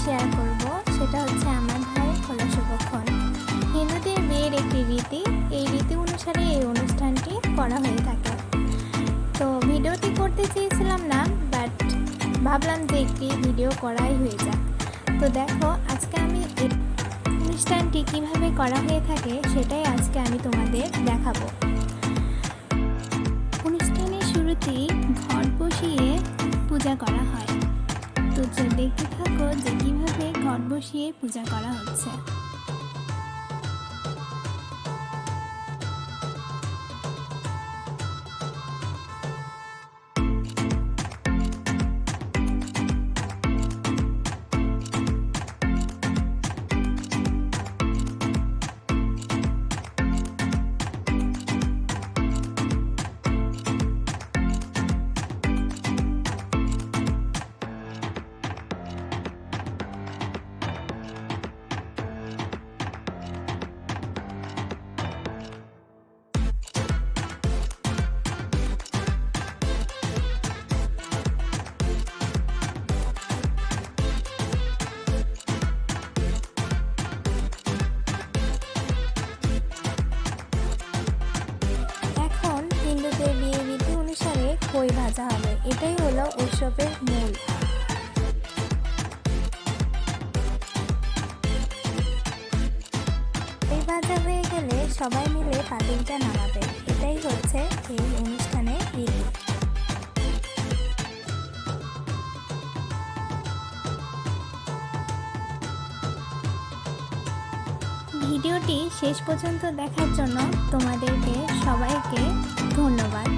Share করব সেটা হচ্ছে আমার ভাইয়ের খোলা শুভক্ষণ। হিন্দুদের বিয়ের একটি রীতি, এই রীতি অনুসারে এই অনুষ্ঠানটি করা হয়ে থাকে। তো ভিডিওটি করতে চেয়েছিলাম না, বাট ভাবলাম যে একটি ভিডিও করাই হয়ে যাক। তো দেখো আজকে আমি এই অনুষ্ঠানটি কীভাবে করা হয়ে থাকে সেটাই আজকে আমি তোমাদের দেখাবো। অনুষ্ঠানের শুরুতেই ঘট বসিয়ে পূজা করা হয়। তো দেখতে থাকো যে কীভাবে ঘট বসিয়ে পূজা করা হচ্ছে। হিন্দুদের বিয়ের রীতি অনুসারে খই ভাজা হবে, এটাই হলো উৎসবের মূল। খই ভাজা হয়ে গেলে সবাই মিলে পাতিলটা নামাবে, এটাই হচ্ছে এই অনুষ্ঠানের রীতি। ভিডিওটি শেষ পর্যন্ত দেখার জন্য তোমাদেরকে সবাইকে ধন্যবাদ।